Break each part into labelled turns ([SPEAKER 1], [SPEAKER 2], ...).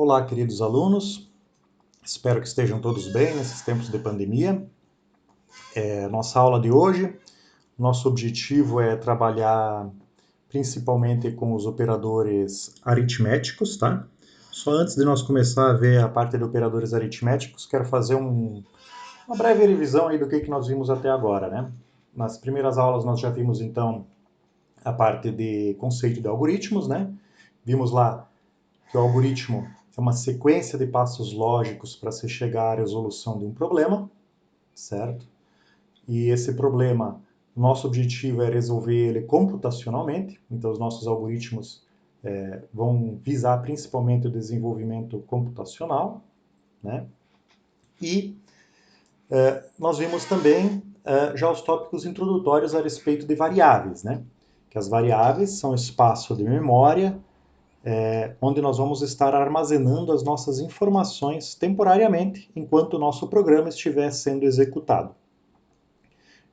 [SPEAKER 1] Olá, queridos alunos. Espero que estejam todos bem nesses tempos de pandemia. Nossa aula de hoje, nosso objetivo é trabalhar principalmente com os operadores aritméticos, tá? Só antes de nós começar a ver a parte de operadores aritméticos, quero fazer uma breve revisão aí do que nós vimos até agora, né? Nas primeiras aulas nós já vimos, então, a parte de conceito de algoritmos, né? Vimos lá que o algoritmo é uma sequência de passos lógicos para se chegar à resolução de um problema, certo? E esse problema, nosso objetivo é resolver ele computacionalmente, então os nossos algoritmos vão visar principalmente o desenvolvimento computacional, né? E nós vimos também já os tópicos introdutórios a respeito de variáveis, né? Que as variáveis são espaço de memória, onde nós vamos estar armazenando as nossas informações temporariamente, enquanto o nosso programa estiver sendo executado.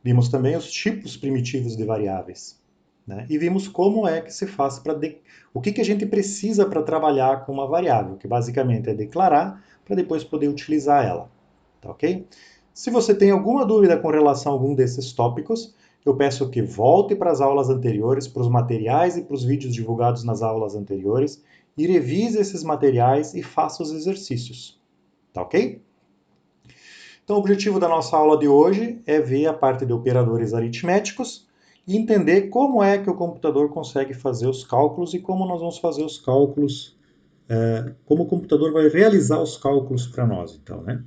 [SPEAKER 1] Vimos também os tipos primitivos de variáveis, né? E vimos como é que se faz para... O que a gente precisa para trabalhar com uma variável, que basicamente é declarar para depois poder utilizar ela, tá ok? Se você tem alguma dúvida com relação a algum desses tópicos, eu peço que volte para as aulas anteriores, para os materiais e para os vídeos divulgados nas aulas anteriores, e revise esses materiais e faça os exercícios, tá ok? Então, o objetivo da nossa aula de hoje é ver a parte de operadores aritméticos e entender como é que o computador consegue fazer os cálculos e como nós vamos fazer os cálculos, como o computador vai realizar os cálculos para nós, então, né?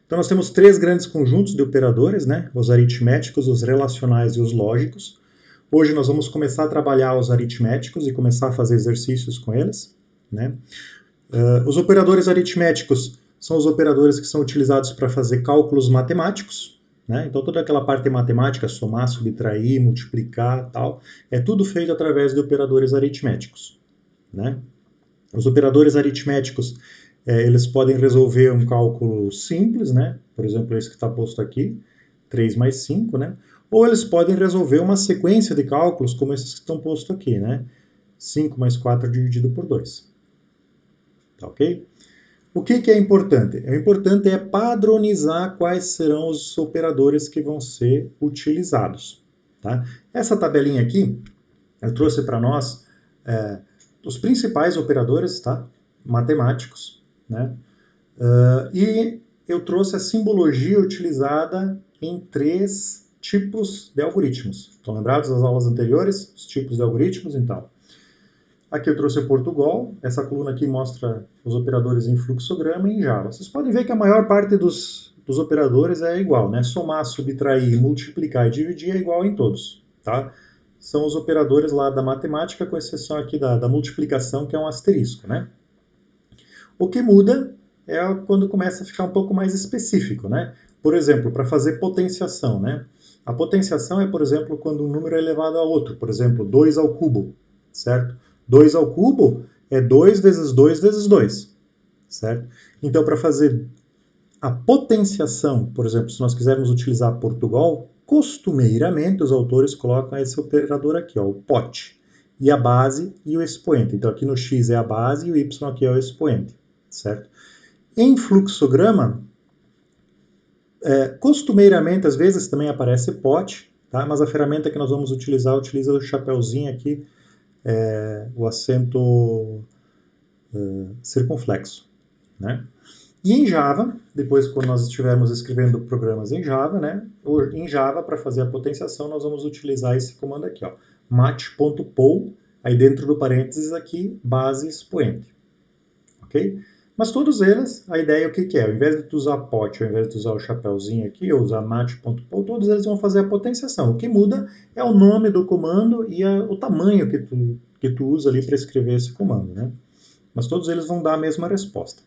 [SPEAKER 1] Então, nós temos três grandes conjuntos de operadores, né? Os aritméticos, os relacionais e os lógicos. Hoje nós vamos começar a trabalhar os aritméticos e começar a fazer exercícios com eles, né? Os operadores aritméticos são os operadores que são utilizados para fazer cálculos matemáticos, né? Então toda aquela parte matemática, somar, subtrair, multiplicar, tal, é tudo feito através de operadores aritméticos, né? Os operadores aritméticos, eles podem resolver um cálculo simples, né? Por exemplo, esse que está posto aqui, 3 mais 5, né? Ou eles podem resolver uma sequência de cálculos, como esses que estão postos aqui, né? 5 mais 4 dividido por 2. Tá ok? O que é importante? O importante é padronizar quais serão os operadores que vão ser utilizados. Tá? Essa tabelinha aqui, eu trouxe para nós os principais operadores, tá? Matemáticos, né? E eu trouxe a simbologia utilizada em três tipos de algoritmos. Estão lembrados das aulas anteriores? Os tipos de algoritmos, então. Aqui eu trouxe o Portugal, essa coluna aqui mostra os operadores em fluxograma e em Java. Vocês podem ver que a maior parte dos operadores é igual, né? Somar, subtrair, multiplicar e dividir é igual em todos, tá? São os operadores lá da matemática, com exceção aqui da multiplicação, que é um asterisco, né? O que muda é quando começa a ficar um pouco mais específico, né? Por exemplo, para fazer potenciação, né? A potenciação é, por exemplo, quando um número é elevado a outro, por exemplo, 2 ao cubo, certo? 2 ao cubo é 2 vezes 2 vezes 2, certo? Então, para fazer a potenciação, por exemplo, se nós quisermos utilizar Portugal, costumeiramente os autores colocam esse operador aqui, ó, o pot, e a base e o expoente. Então, aqui no x é a base e o y aqui é o expoente, certo? Em fluxograma, costumeiramente, às vezes também aparece pot, tá? Mas a ferramenta que nós vamos utilizar utiliza o chapeuzinho aqui, o acento circunflexo, né? E em Java, depois quando nós estivermos escrevendo programas em Java, né? Em Java, para fazer a potenciação, nós vamos utilizar esse comando aqui, ó, mat.poll, aí dentro do parênteses aqui, base expoente, ok? Mas todos eles, a ideia é o que é? Ao invés de tu usar pot, ao invés de tu usar o chapéuzinho aqui, ou usar mat.poll, todos eles vão fazer a potenciação. O que muda é o nome do comando e o tamanho que tu usa ali para escrever esse comando, né? Mas todos eles vão dar a mesma resposta.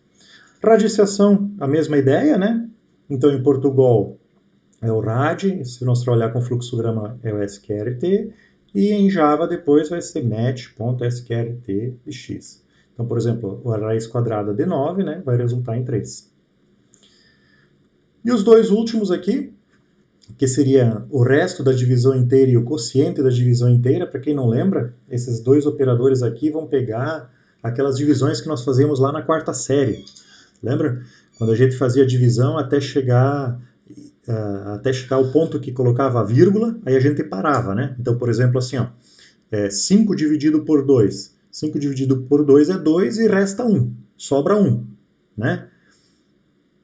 [SPEAKER 1] Radiciação, a mesma ideia, né? Então, em Portugal é o rad, se nós trabalhar com fluxograma é o sqrt, e em Java depois vai ser match.sqrt de x. Então, por exemplo, a raiz quadrada de 9, né, vai resultar em 3. E os dois últimos aqui, que seria o resto da divisão inteira e o quociente da divisão inteira, para quem não lembra, esses dois operadores aqui vão pegar aquelas divisões que nós fazíamos lá na quarta série. Lembra? Quando a gente fazia divisão até chegar ao ponto que colocava a vírgula, aí a gente parava, né? Então, por exemplo, assim, ó, 5 dividido por 2. 5 dividido por 2 é 2 e resta 1. Sobra 1, né?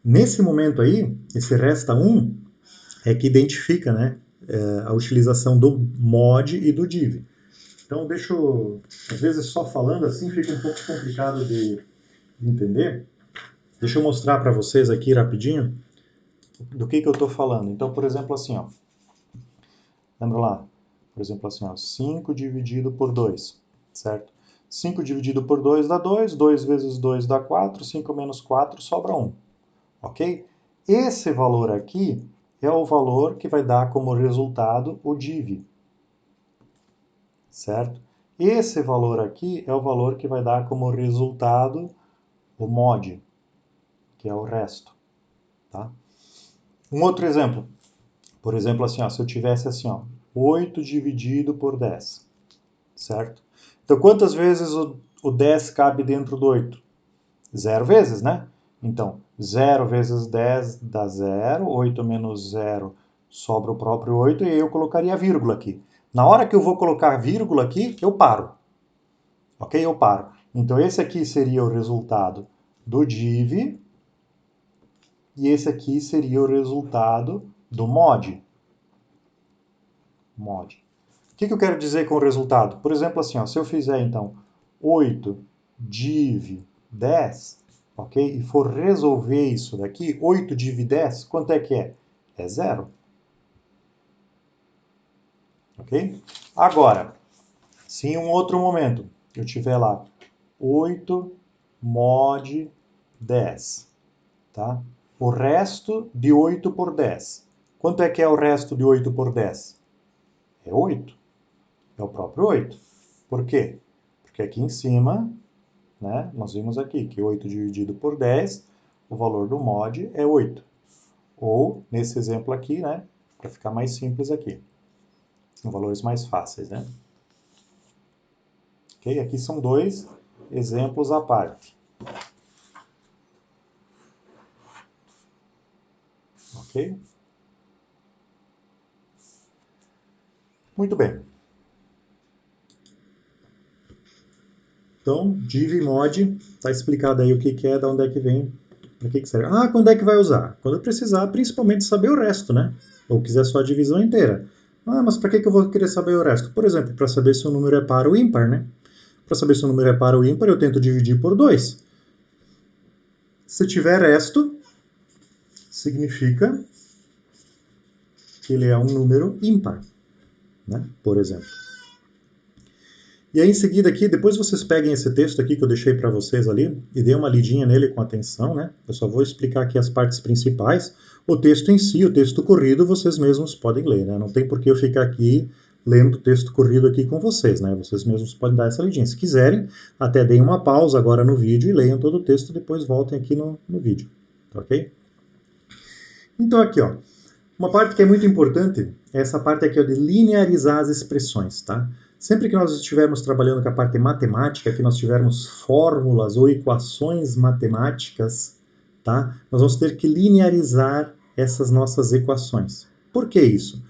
[SPEAKER 1] Nesse momento aí, esse resta 1 é que identifica, né, a utilização do mod e do div. Então, às vezes só falando assim fica um pouco complicado de entender. Deixa eu mostrar para vocês aqui rapidinho do que eu estou falando. Então, por exemplo, assim, ó, lembra lá? Por exemplo, assim, ó, 5 dividido por 2, certo? 5 dividido por 2 dá 2, 2 vezes 2 dá 4, 5 menos 4 sobra 1, ok? Esse valor aqui é o valor que vai dar como resultado o div, certo? Esse valor aqui é o valor que vai dar como resultado o mod, que é o resto, tá? Um outro exemplo, por exemplo, assim, ó, se eu tivesse assim, ó, 8 dividido por 10, certo? Então, quantas vezes o 10 cabe dentro do 8? 0 vezes, né? Então, 0 vezes 10 dá 0, 8 menos 0 sobra o próprio 8, e aí eu colocaria a vírgula aqui. Na hora que eu vou colocar a vírgula aqui, eu paro. Ok? Eu paro. Então, esse aqui seria o resultado do div, e esse aqui seria o resultado do mod. Mod. O que eu quero dizer com o resultado? Por exemplo, assim, ó, se eu fizer, então, 8 div 10, ok? E for resolver isso daqui, 8 div 10, quanto é que é? É 0. Ok? Agora, se em um outro momento eu tiver lá 8 mod 10, tá? O resto de 8 por 10. Quanto é que é o resto de 8 por 10? É 8. É o próprio 8. Por quê? Porque aqui em cima, né, nós vimos aqui que 8 dividido por 10, o valor do mod é 8. Ou, nesse exemplo aqui, né, para ficar mais simples aqui, com valores mais fáceis, né? Ok? Aqui são dois exemplos à parte. Ok? Muito bem. Então, div mod, está explicado aí o que é, de onde é que vem, para que serve. Ah, quando é que vai usar? Quando eu precisar, principalmente, saber o resto, né? Ou quiser só a divisão inteira. Ah, mas para que eu vou querer saber o resto? Por exemplo, para saber se o número é par ou ímpar, né? Para saber se o número é par ou ímpar, eu tento dividir por 2. Se tiver resto, significa que ele é um número ímpar, né? Por exemplo. E aí, em seguida aqui, depois vocês peguem esse texto aqui que eu deixei para vocês ali e dêem uma lidinha nele com atenção, né? Eu só vou explicar aqui as partes principais. O texto em si, o texto corrido, vocês mesmos podem ler, né? Não tem por que eu ficar aqui lendo o texto corrido aqui com vocês, né? Vocês mesmos podem dar essa lidinha. Se quiserem, até deem uma pausa agora no vídeo e leiam todo o texto, depois voltem aqui no vídeo, tá ok? Então aqui, ó, uma parte que é muito importante é essa parte aqui ó, de linearizar as expressões, tá? Sempre que nós estivermos trabalhando com a parte matemática, que nós tivermos fórmulas ou equações matemáticas, tá? Nós vamos ter que linearizar essas nossas equações. Por que isso?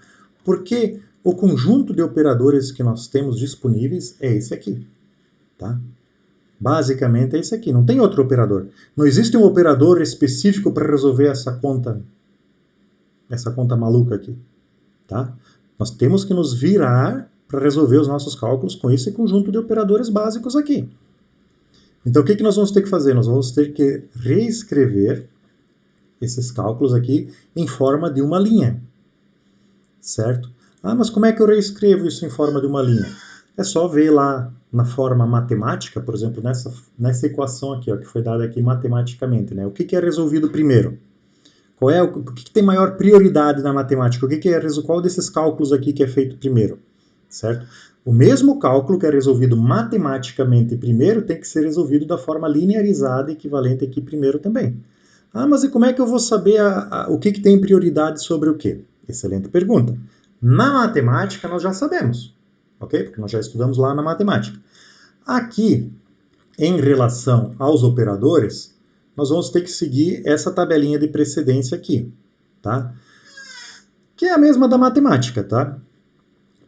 [SPEAKER 1] Porque o conjunto de operadores que nós temos disponíveis é esse aqui, tá? Basicamente é esse aqui, não tem outro operador. Não existe um operador específico para resolver essa conta maluca aqui, tá? Nós temos que nos virar para resolver os nossos cálculos com esse conjunto de operadores básicos aqui. Então, o que nós vamos ter que fazer? Nós vamos ter que reescrever esses cálculos aqui em forma de uma linha, certo? Ah, mas como é que eu reescrevo isso em forma de uma linha? É só ver lá na forma matemática, por exemplo, nessa equação aqui, ó, que foi dada aqui matematicamente, né? O que é resolvido primeiro? O que tem maior prioridade na matemática? Qual desses cálculos aqui que é feito primeiro? Certo? O mesmo cálculo que é resolvido matematicamente primeiro tem que ser resolvido da forma linearizada equivalente aqui primeiro também. Ah, mas e como é que eu vou saber o que tem prioridade sobre o quê? Excelente pergunta. Na matemática nós já sabemos, ok? Porque nós já estudamos lá na matemática. Aqui em relação aos operadores, nós vamos ter que seguir essa tabelinha de precedência aqui, tá? Que é a mesma da matemática, tá?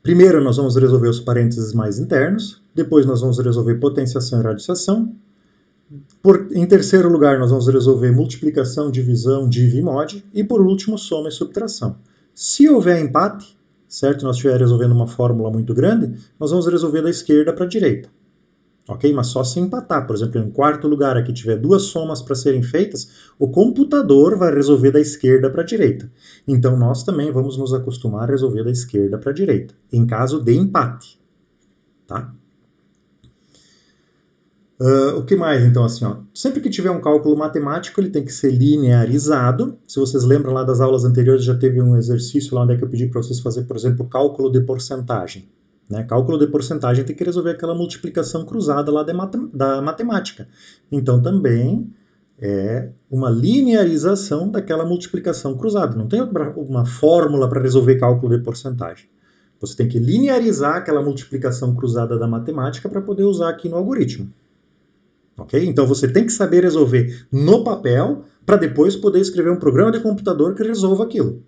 [SPEAKER 1] Primeiro nós vamos resolver os parênteses mais internos, depois nós vamos resolver potenciação e radiciação. Em terceiro lugar, nós vamos resolver multiplicação, divisão, div e mod, e por último, soma e subtração. Se houver empate, certo? Nós estivermos resolvendo uma fórmula muito grande, nós vamos resolver da esquerda para a direita. Ok? Mas só se empatar. Por exemplo, em quarto lugar aqui tiver duas somas para serem feitas, o computador vai resolver da esquerda para a direita. Então nós também vamos nos acostumar a resolver da esquerda para a direita, em caso de empate. Tá? O que mais, então, assim, ó, sempre que tiver um cálculo matemático, ele tem que ser linearizado. Se vocês lembram lá das aulas anteriores, já teve um exercício lá onde é que eu pedi para vocês fazer, por exemplo, cálculo de porcentagem. Né? Cálculo de porcentagem tem que resolver aquela multiplicação cruzada lá da matemática. Então, também é uma linearização daquela multiplicação cruzada. Não tem uma fórmula para resolver cálculo de porcentagem. Você tem que linearizar aquela multiplicação cruzada da matemática para poder usar aqui no algoritmo. Ok? Então você tem que saber resolver no papel para depois poder escrever um programa de computador que resolva aquilo.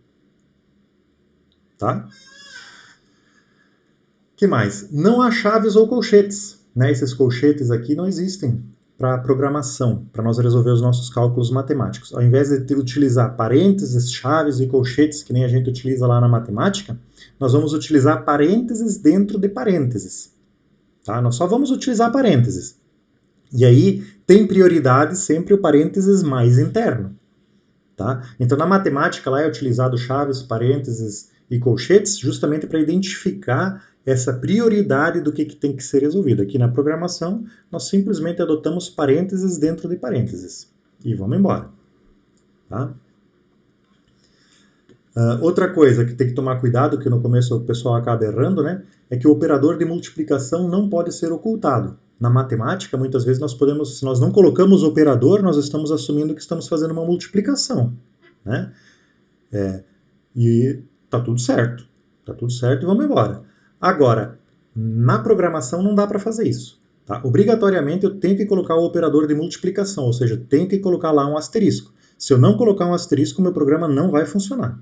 [SPEAKER 1] Tá? Que mais? Não há chaves ou colchetes. Né? Esses colchetes aqui não existem para programação, para nós resolver os nossos cálculos matemáticos. Ao invés de utilizar parênteses, chaves e colchetes, que nem a gente utiliza lá na matemática, nós vamos utilizar parênteses dentro de parênteses. Tá? Nós só vamos utilizar parênteses. E aí tem prioridade sempre o parênteses mais interno. Tá? Então, na matemática, lá é utilizado chaves, parênteses e colchetes justamente para identificar essa prioridade do que tem que ser resolvido. Aqui na programação, nós simplesmente adotamos parênteses dentro de parênteses. E vamos embora. Tá? Outra coisa que tem que tomar cuidado, que no começo o pessoal acaba errando, né, é que o operador de multiplicação não pode ser ocultado. Na matemática, muitas vezes nós podemos, se nós não colocamos o operador, nós estamos assumindo que estamos fazendo uma multiplicação, né? E tá tudo certo. Tá tudo certo e vamos embora. Agora, na programação não dá para fazer isso. Tá? Obrigatoriamente eu tenho que colocar o operador de multiplicação, ou seja, tenho que colocar lá um asterisco. Se eu não colocar um asterisco, meu programa não vai funcionar.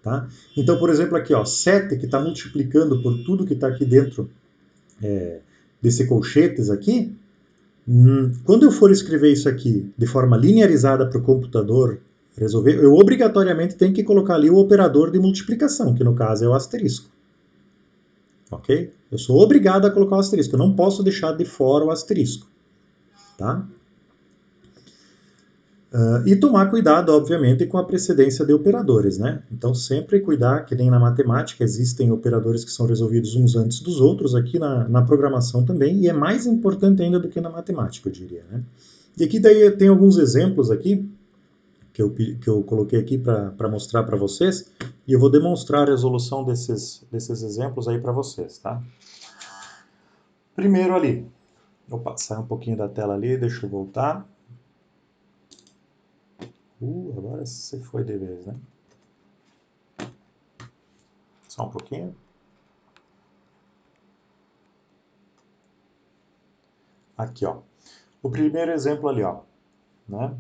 [SPEAKER 1] Tá? Então, por exemplo, aqui, ó, 7, que está multiplicando por tudo que está aqui dentro desse colchetes aqui, quando eu for escrever isso aqui de forma linearizada para o computador resolver, eu obrigatoriamente tenho que colocar ali o operador de multiplicação, que no caso é o asterisco. Ok? Eu sou obrigado a colocar o asterisco, eu não posso deixar de fora o asterisco. Tá? E tomar cuidado, obviamente, com a precedência de operadores, né? Então, sempre cuidar, que nem na matemática existem operadores que são resolvidos uns antes dos outros, aqui na programação também, e é mais importante ainda do que na matemática, eu diria, né? E aqui daí tem alguns exemplos aqui, que eu coloquei aqui para mostrar para vocês, e eu vou demonstrar a resolução desses exemplos aí para vocês, tá? Primeiro ali, opa, sai um pouquinho da tela ali, deixa eu voltar. Agora você foi de vez, né? Só um pouquinho. Aqui, ó. O primeiro exemplo ali, ó. Né?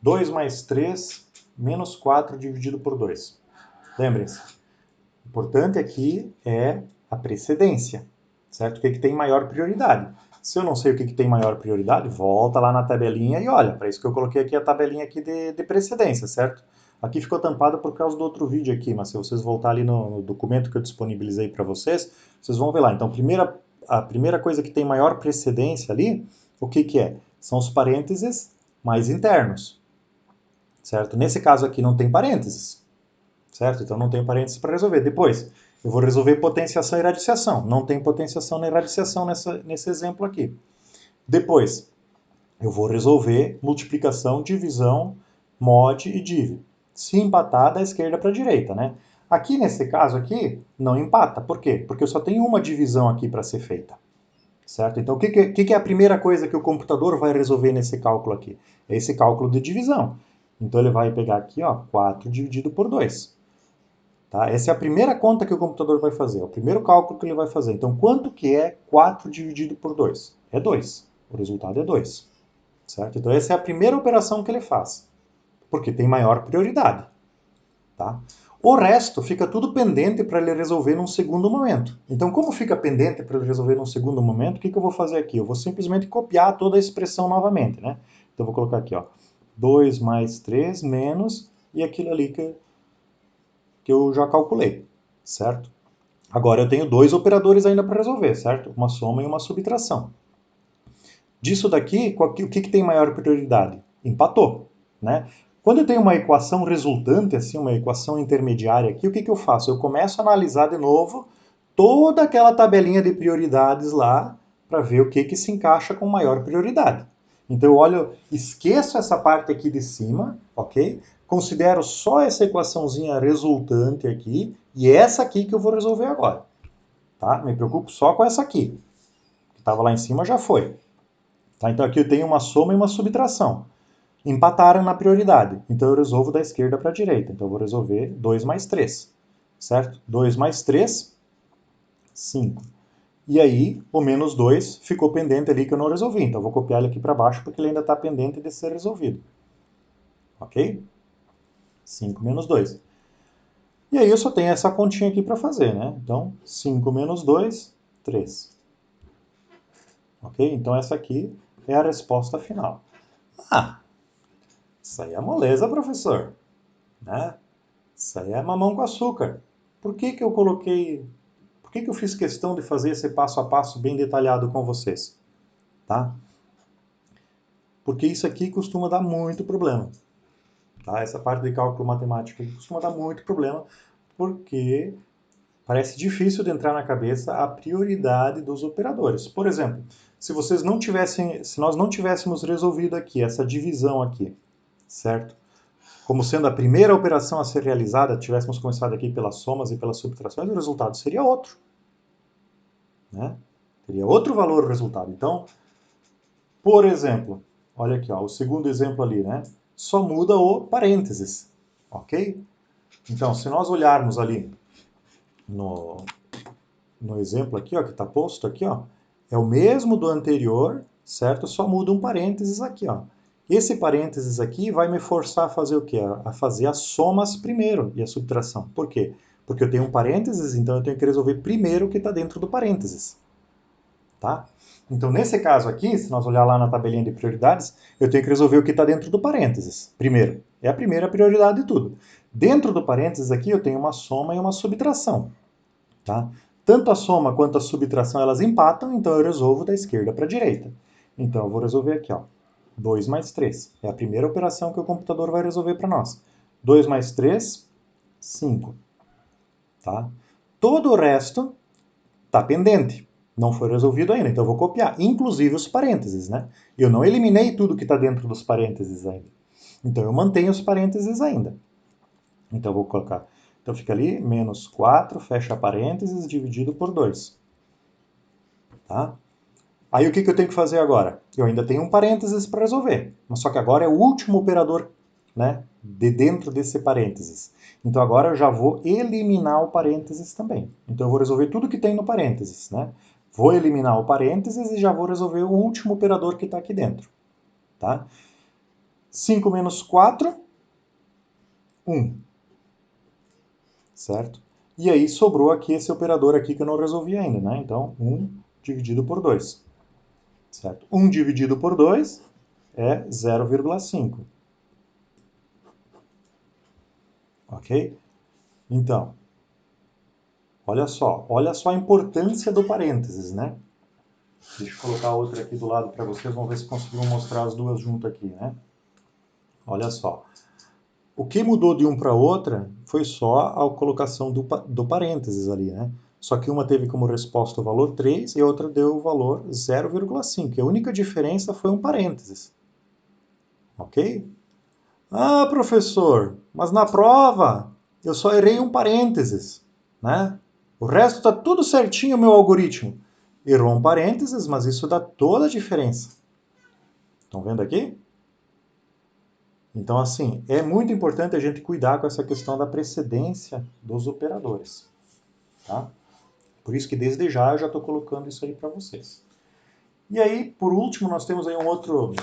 [SPEAKER 1] 2 mais 3 menos 4 dividido por 2. Lembrem-se, o importante aqui é a precedência, certo? O que tem maior prioridade. Se eu não sei o que tem maior prioridade, volta lá na tabelinha e olha. Para isso que eu coloquei aqui a tabelinha aqui de precedência, certo? Aqui ficou tampado por causa do outro vídeo aqui, mas se vocês voltar ali no documento que eu disponibilizei para vocês, vocês vão ver lá. Então, a primeira coisa que tem maior precedência ali, o que é? São os parênteses mais internos, certo? Nesse caso aqui não tem parênteses, certo? Então não tem parênteses para resolver. Depois, eu vou resolver potenciação e radiciação. Não tem potenciação nem radiciação nesse exemplo aqui. Depois, eu vou resolver multiplicação, divisão, mod e div. Se empatar, da esquerda para a direita, né? Aqui, nesse caso aqui, não empata. Por quê? Porque eu só tenho uma divisão aqui para ser feita. Certo? Então, o que é a primeira coisa que o computador vai resolver nesse cálculo aqui? É esse cálculo de divisão. Então, ele vai pegar aqui, ó, 4 dividido por 2. Tá? Essa é a primeira conta que o computador vai fazer, é o primeiro cálculo que ele vai fazer. Então, quanto que é 4 dividido por 2? é 2. O resultado é 2. Certo? Então essa é a primeira operação que ele faz, porque tem maior prioridade. Tá? O resto fica tudo pendente para ele resolver num segundo momento. Então, como fica pendente para ele resolver num segundo momento, o que eu vou fazer aqui? Eu vou simplesmente copiar toda a expressão novamente. Né? Então, eu vou colocar aqui, ó, 2 mais 3 menos, e aquilo ali que eu já calculei, certo? Agora eu tenho dois operadores ainda para resolver, certo? Uma soma e uma subtração. Disso daqui, o que tem maior prioridade? Empatou, né? Quando eu tenho uma equação resultante, assim, uma equação intermediária aqui, o que eu faço? Eu começo a analisar de novo toda aquela tabelinha de prioridades lá para ver o que se encaixa com maior prioridade. Então eu olho, esqueço essa parte aqui de cima, ok? Considero só essa equaçãozinha resultante aqui e é essa aqui que eu vou resolver agora. Tá? Me preocupo só com essa aqui. Que estava lá em cima já foi. Tá? Então aqui eu tenho uma soma e uma subtração. Empataram na prioridade. Então eu resolvo da esquerda para a direita. Então eu vou resolver 2 mais 3. Certo? 2 mais 3, 5. E aí o menos 2 ficou pendente ali que eu não resolvi. Então eu vou copiar ele aqui para baixo porque ele ainda está pendente de ser resolvido. Ok? 5 menos 2. E aí eu só tenho essa continha aqui para fazer, né? Então 5 menos 2, 3. Ok? Então essa aqui é a resposta final. Ah, isso aí é moleza, professor. Né? Isso aí é mamão com açúcar. Por que eu coloquei... Por que eu fiz questão de fazer esse passo a passo bem detalhado com vocês? Tá? Porque isso aqui costuma dar muito problema. Tá? Essa parte de cálculo matemático costuma dar muito problema, porque parece difícil de entrar na cabeça a prioridade dos operadores. Por exemplo, se nós não tivéssemos resolvido aqui essa divisão aqui, certo? Como sendo a primeira operação a ser realizada, tivéssemos começado aqui pelas somas e pelas subtrações, o resultado seria outro. Né? Teria outro valor o resultado. Então, por exemplo, olha aqui, ó, o segundo exemplo ali, né? Só muda o parênteses, ok? Então, se nós olharmos ali no, no exemplo aqui, ó, que está posto aqui, ó, é o mesmo do anterior, certo? Só muda um parênteses aqui, ó. Esse parênteses aqui vai me forçar a fazer o quê? A fazer as somas primeiro e a subtração. Por quê? Porque eu tenho um parênteses, então eu tenho que resolver primeiro o que está dentro do parênteses. Tá? Então, nesse caso aqui, se nós olhar lá na tabelinha de prioridades, eu tenho que resolver o que está dentro do parênteses. Primeiro. É a primeira prioridade de tudo. Dentro do parênteses aqui, eu tenho uma soma e uma subtração. Tá? Tanto a soma quanto a subtração, elas empatam, então eu resolvo da esquerda para a direita. Então, eu vou resolver aqui, ó, 2 mais 3. É a primeira operação que o computador vai resolver para nós. 2 mais 3, 5. Tá? Todo o resto está pendente. Não foi resolvido ainda, então eu vou copiar, inclusive os parênteses, né? Eu não eliminei tudo que está dentro dos parênteses ainda. Então eu mantenho os parênteses ainda. Então eu vou colocar, então fica ali, menos 4, fecha parênteses, dividido por 2. Tá? Aí o que eu tenho que fazer agora? Eu ainda tenho um parênteses para resolver, mas só que agora é o último operador, né, de dentro desse parênteses. Então agora eu já vou eliminar o parênteses também. Então eu vou resolver tudo que tem no parênteses, né? Vou eliminar o parênteses e já vou resolver o último operador que está aqui dentro. Tá? 5 menos 4, 1. Certo? E aí sobrou aqui esse operador aqui que eu não resolvi ainda, né? Então 1 dividido por 2. Certo? 1 dividido por 2 é 0,5. Ok? Então, olha só a importância do parênteses, né? Deixa eu colocar outra aqui do lado para vocês, vamos ver se conseguimos mostrar as duas juntas aqui, né? Olha só. O que mudou de um para outra foi só a colocação do parênteses ali, né? Só que uma teve como resposta o valor 3 e a outra deu o valor 0,5. A única diferença foi um parênteses. Ok? Ah, professor, mas na prova eu só errei um parênteses, né? O resto está tudo certinho, meu algoritmo. Errou um parênteses, mas isso dá toda a diferença. Estão vendo aqui? Então, assim, é muito importante a gente cuidar com essa questão da precedência dos operadores. Tá? Por isso que desde já eu já estou colocando isso aí para vocês. E aí, por último, nós temos aí um outro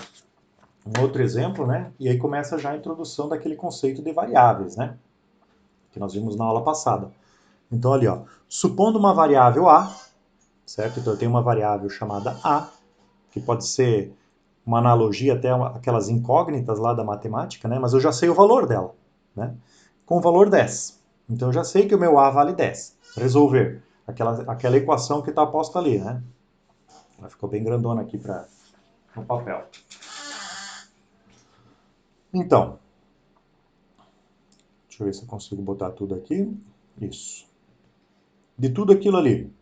[SPEAKER 1] exemplo, né? E aí começa já a introdução daquele conceito de variáveis, né? Que nós vimos na aula passada. Então, ali, ó, supondo uma variável A, certo? Então, eu tenho uma variável chamada A, que pode ser uma analogia até aquelas incógnitas lá da matemática, né? Mas eu já sei o valor dela, né? Com o valor 10. Então, eu já sei que o meu A vale 10. Resolver aquela equação que está posta ali, né? Ela ficou bem grandona aqui no papel. Então, deixa eu ver se eu consigo botar tudo aqui. Isso. De tudo aquilo ali,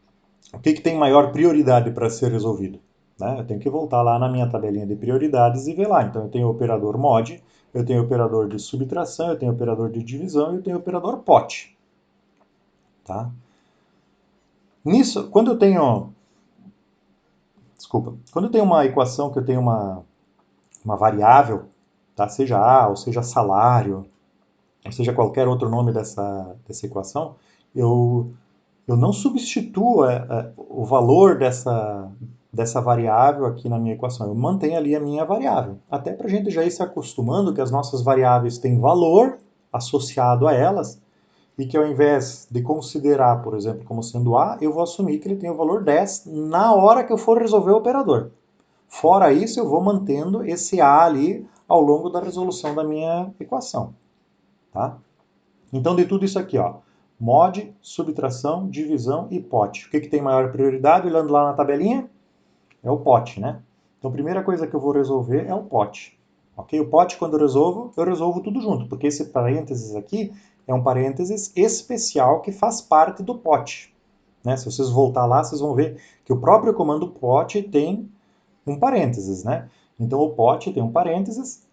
[SPEAKER 1] o que tem maior prioridade para ser resolvido? Né? Eu tenho que voltar lá na minha tabelinha de prioridades e ver lá. Então, eu tenho o operador mod, eu tenho o operador de subtração, eu tenho o operador de divisão e eu tenho o operador pot. Tá? Nisso, quando eu tenho... Desculpa. Quando eu tenho uma equação que eu tenho uma variável, tá? Seja A ou seja salário, ou seja qualquer outro nome dessa equação, eu não substituo o valor dessa variável aqui na minha equação. Eu mantenho ali a minha variável. Até para a gente já ir se acostumando que as nossas variáveis têm valor associado a elas e que ao invés de considerar, por exemplo, como sendo A, eu vou assumir que ele tem o valor 10 na hora que eu for resolver o operador. Fora isso, eu vou mantendo esse A ali ao longo da resolução da minha equação. Tá? Então, de tudo isso aqui, ó, mod, subtração, divisão e pot. O que tem maior prioridade, olhando lá na tabelinha? É o pot, né? Então, a primeira coisa que eu vou resolver é o pot. Ok? O pot, quando eu resolvo tudo junto, porque esse parênteses aqui é um parênteses especial que faz parte do pot. Né? Se vocês voltar lá, vocês vão ver que o próprio comando pot tem um parênteses, né? Então, o pot tem um parênteses,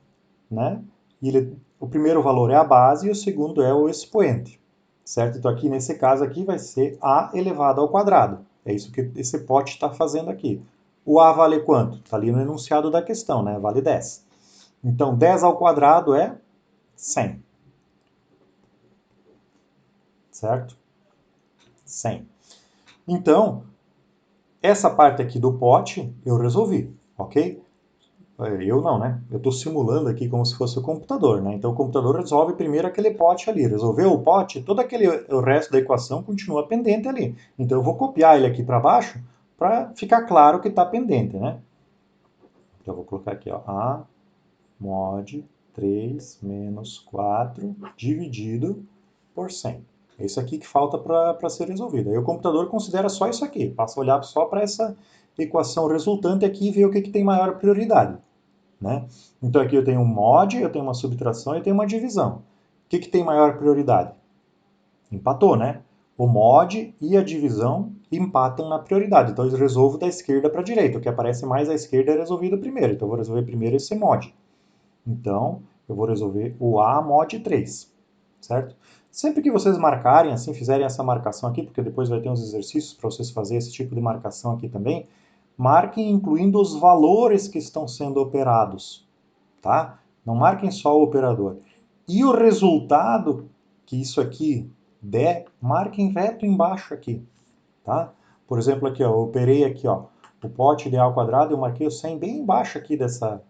[SPEAKER 1] né? E o primeiro valor é a base e o segundo é o expoente, certo? Então aqui nesse caso aqui vai ser a elevado ao quadrado. É isso que esse pote está fazendo aqui. O a vale quanto? Está ali no enunciado da questão, né? Vale 10. Então 10 ao quadrado é 100, certo? 100. Então, essa parte aqui do pote eu resolvi, ok? Eu não, né? Eu estou simulando aqui como se fosse o computador, né? Então o computador resolve primeiro aquele pote ali. Resolveu o pote, o resto da equação continua pendente ali. Então eu vou copiar ele aqui para baixo para ficar claro que está pendente, né? Então eu vou colocar aqui, ó, A mod 3 menos 4 dividido por 100. É isso aqui que falta para ser resolvido. Aí o computador considera só isso aqui, passa a olhar só para essa equação resultante aqui e ver o que tem maior prioridade. Né? Então aqui eu tenho um mod, eu tenho uma subtração e eu tenho uma divisão. O que tem maior prioridade? Empatou, né? O mod e a divisão empatam na prioridade. Então eu resolvo da esquerda para a direita. O que aparece mais à esquerda é resolvido primeiro. Então eu vou resolver primeiro esse mod. Então eu vou resolver o A mod 3. Certo? Sempre que vocês marcarem, assim, fizerem essa marcação aqui, porque depois vai ter uns exercícios para vocês fazerem esse tipo de marcação aqui também, marquem incluindo os valores que estão sendo operados, tá? Não marquem só o operador. E o resultado que isso aqui der, marquem reto embaixo aqui, tá? Por exemplo, aqui, ó, eu operei aqui, ó, o pote ideal quadrado, eu marquei o 100 bem embaixo aqui dessa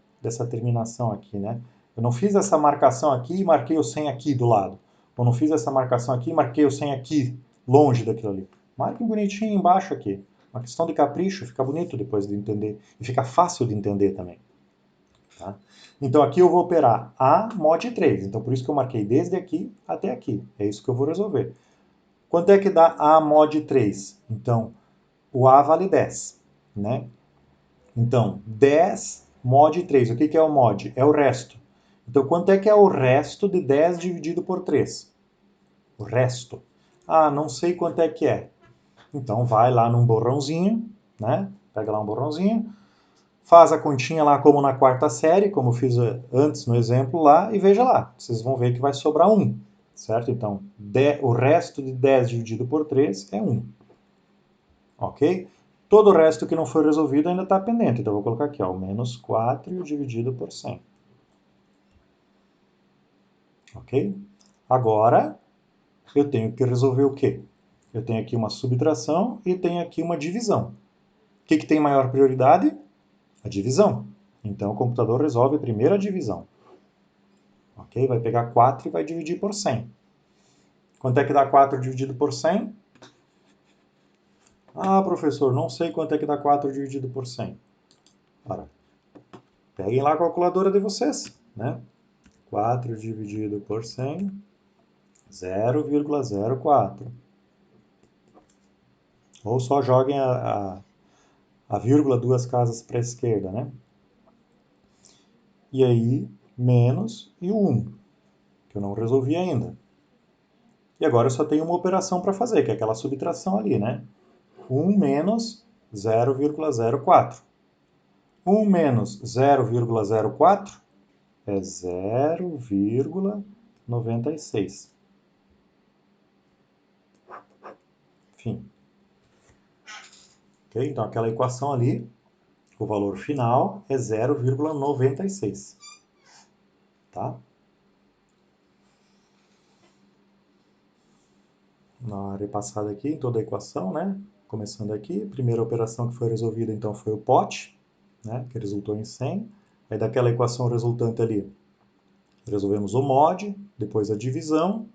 [SPEAKER 1] terminação aqui, né? Eu não fiz essa marcação aqui e marquei o 100 aqui do lado. Eu não fiz essa marcação aqui e marquei o 100 aqui, longe daquilo ali. Marquem bonitinho embaixo aqui. Uma questão de capricho, fica bonito depois de entender. E fica fácil de entender também. Tá? Então aqui eu vou operar A mod 3. Então por isso que eu marquei desde aqui até aqui. É isso que eu vou resolver. Quanto é que dá A mod 3? Então, o A vale 10. Né? Então, 10 mod 3. O que é o mod? É o resto. Então, quanto é que é o resto de 10 dividido por 3? O resto. Ah, não sei quanto é que é. Então, vai lá num borrãozinho, né? Pega lá um borrãozinho, faz a continha lá como na quarta série, como eu fiz antes no exemplo lá, e veja lá. Vocês vão ver que vai sobrar 1, certo? Então, o resto de 10 dividido por 3 é 1. Ok? Todo o resto que não foi resolvido ainda está pendente. Então, eu vou colocar aqui, ó, o menos 4 dividido por 100. Ok? Agora, eu tenho que resolver o quê? Eu tenho aqui uma subtração e tenho aqui uma divisão. O que tem maior prioridade? A divisão. Então, o computador resolve primeiro a divisão. Ok? Vai pegar 4 e vai dividir por 100. Quanto é que dá 4 dividido por 100? Ah, professor, não sei quanto é que dá 4 dividido por 100. Ora, peguem lá a calculadora de vocês, né? 4 dividido por 100, 0,04. Ou só joguem a vírgula duas casas para a esquerda, né? E aí, menos e o 1, que eu não resolvi ainda. E agora eu só tenho uma operação para fazer, que é aquela subtração ali, né? 1 menos 0,04. 1 menos 0,04 é 0,96. Enfim. Okay? Então, aquela equação ali, o valor final é 0,96. Tá? Na repassada aqui em toda a equação, né? Começando aqui, a primeira operação que foi resolvida então foi o pote, né? Que resultou em 100. Aí daquela equação resultante ali, resolvemos o mod, depois a divisão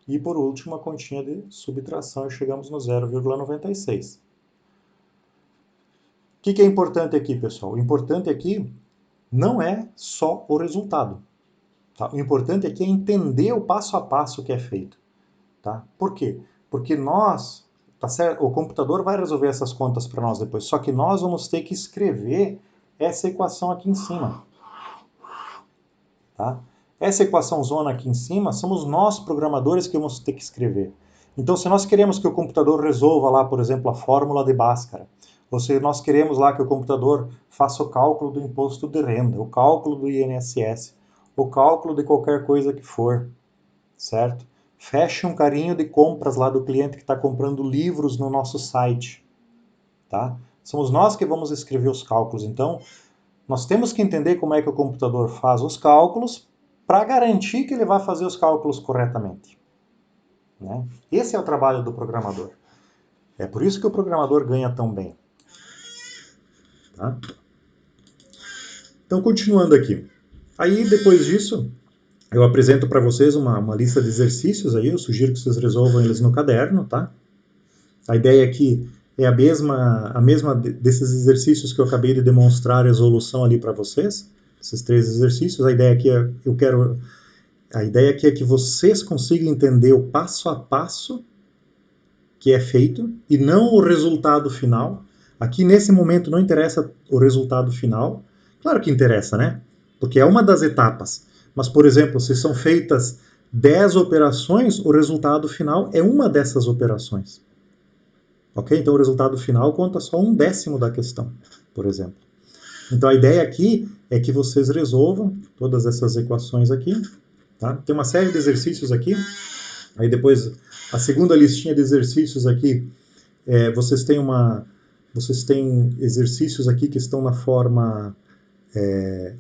[SPEAKER 1] e por último a continha de subtração e chegamos no 0,96. O que é importante aqui, pessoal? O importante aqui não é só o resultado. Tá? O importante aqui é entender o passo a passo que é feito. Tá? Por quê? Porque nós, tá certo? O computador vai resolver essas contas para nós depois, só que nós vamos ter que escrever essa equação aqui em cima. Tá? Essa equação zona aqui em cima, somos nós programadores que vamos ter que escrever. Então, se nós queremos que o computador resolva lá, por exemplo, a fórmula de Bhaskara, ou se nós queremos lá que o computador faça o cálculo do imposto de renda, o cálculo do INSS, o cálculo de qualquer coisa que for, certo? Feche um carinho de compras lá do cliente que está comprando livros no nosso site, tá? Somos nós que vamos escrever os cálculos, então nós temos que entender como é que o computador faz os cálculos para garantir que ele vai fazer os cálculos corretamente. Né? Esse é o trabalho do programador. É por isso que o programador ganha tão bem. Tá? Então, continuando aqui. Aí, depois disso, eu apresento para vocês uma lista de exercícios aí, eu sugiro que vocês resolvam eles no caderno, tá? A ideia aqui é a mesma desses exercícios que eu acabei de demonstrar a resolução ali para vocês, esses 3 exercícios. A ideia aqui é que vocês consigam entender o passo a passo que é feito e não o resultado final. Aqui nesse momento não interessa o resultado final. Claro que interessa, né? Porque é uma das etapas. Mas, por exemplo, se são feitas 10 operações, o resultado final é uma dessas operações. Ok? Então o resultado final conta só 1/10 da questão, por exemplo. Então a ideia aqui é que vocês resolvam todas essas equações aqui. Tá? Tem uma série de exercícios aqui. Aí depois, a segunda listinha de exercícios aqui, vocês têm exercícios aqui que estão na forma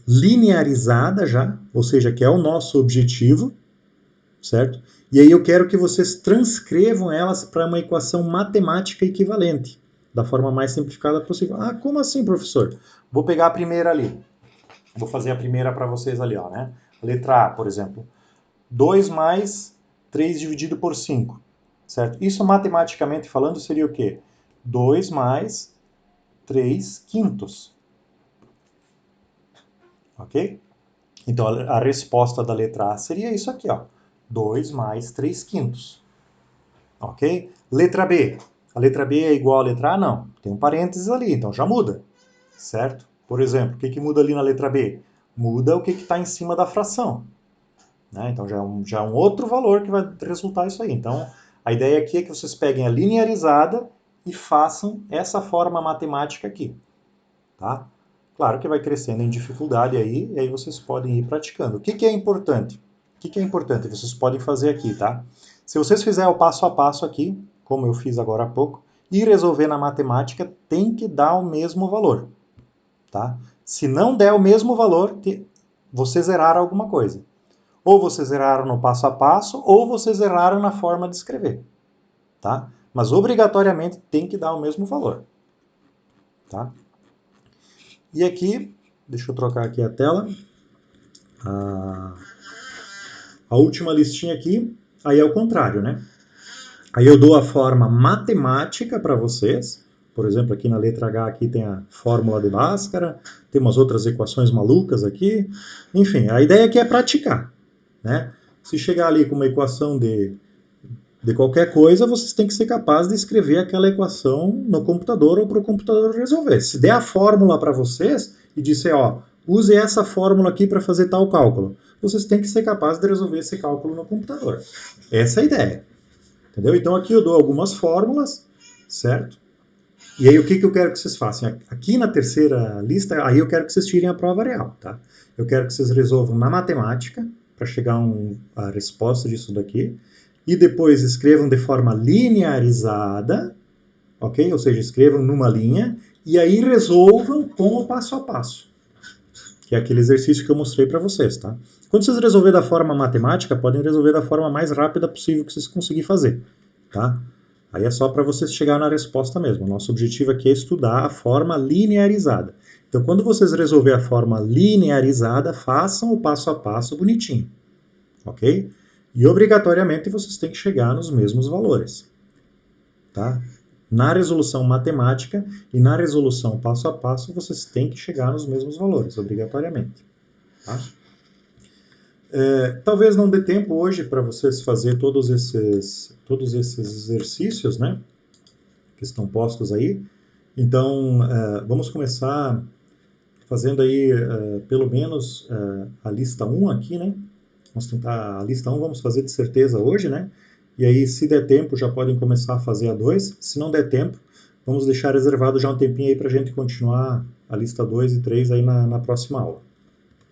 [SPEAKER 1] linearizada já, ou seja, que é o nosso objetivo, certo? E aí eu quero que vocês transcrevam elas para uma equação matemática equivalente, da forma mais simplificada possível. Ah, como assim, professor? Vou pegar a primeira ali. Vou fazer a primeira para vocês ali, ó, né? Letra A, por exemplo. 2 mais 3 dividido por 5, certo? Isso matematicamente falando seria o quê? 2 mais 3 quintos. Ok? Então a resposta da letra A seria isso aqui, ó. 2 mais 3 quintos. Ok? Letra B. A letra B é igual à letra A? Não. Tem um parênteses ali, então já muda. Certo? Por exemplo, o que muda ali na letra B? Muda o que está em cima da fração. Né? Então já é um outro valor que vai resultar isso aí. Então a ideia aqui é que vocês peguem a linearizada e façam essa forma matemática aqui. Tá? Claro que vai crescendo em dificuldade aí, e aí vocês podem ir praticando. O que é importante? O que é importante? Vocês podem fazer aqui, tá? Se vocês fizerem o passo a passo aqui, como eu fiz agora há pouco, e resolver na matemática, tem que dar o mesmo valor. Tá? Se não der o mesmo valor, vocês erraram alguma coisa. Ou vocês erraram no passo a passo, ou vocês erraram na forma de escrever. Tá? Mas obrigatoriamente tem que dar o mesmo valor. Tá? E aqui, deixa eu trocar aqui a tela, a última listinha aqui, aí é o contrário, né? Aí eu dou a forma matemática para vocês. Por exemplo, aqui na letra H aqui tem a fórmula de Bhaskara, tem umas outras equações malucas aqui. Enfim, a ideia aqui é praticar, né? Se chegar ali com uma equação de qualquer coisa, vocês têm que ser capazes de escrever aquela equação no computador ou para o computador resolver. Se der a fórmula para vocês e disser, ó, use essa fórmula aqui para fazer tal cálculo, vocês têm que ser capazes de resolver esse cálculo no computador. Essa é a ideia. Entendeu? Então aqui eu dou algumas fórmulas, certo? E aí o que eu quero que vocês façam? Aqui na terceira lista, aí eu quero que vocês tirem a prova real, tá? Eu quero que vocês resolvam na matemática, para chegar a resposta disso daqui, e depois escrevam de forma linearizada, ok? Ou seja, escrevam numa linha, e aí resolvam com o passo a passo, que é aquele exercício que eu mostrei para vocês, tá? Quando vocês resolverem da forma matemática, podem resolver da forma mais rápida possível que vocês conseguirem fazer, tá? Aí é só para vocês chegar na resposta mesmo. O nosso objetivo aqui é estudar a forma linearizada. Então, quando vocês resolver a forma linearizada, façam o passo a passo bonitinho, ok? E obrigatoriamente vocês têm que chegar nos mesmos valores, tá? Na resolução matemática e na resolução passo a passo, vocês têm que chegar nos mesmos valores, obrigatoriamente. Tá? Talvez não dê tempo hoje para vocês fazer todos esses exercícios, né, que estão postos aí. Então, vamos começar fazendo aí pelo menos a lista 1 aqui, né? Vamos tentar a lista 1, vamos fazer de certeza hoje, né? E aí, se der tempo, já podem começar a fazer a 2. Se não der tempo, vamos deixar reservado já um tempinho aí para a gente continuar a lista 2 e 3 aí na próxima aula.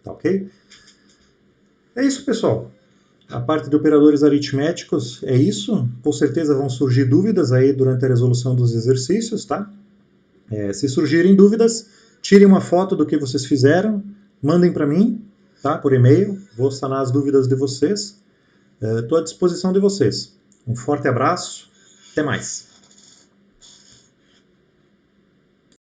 [SPEAKER 1] Tá ok? É isso, pessoal. A parte de operadores aritméticos é isso. Com certeza vão surgir dúvidas aí durante a resolução dos exercícios, tá? Se surgirem dúvidas, tirem uma foto do que vocês fizeram, mandem para mim, tá? Por e-mail. Vou sanar as dúvidas de vocês. Estou à disposição de vocês. Um forte abraço. Até mais.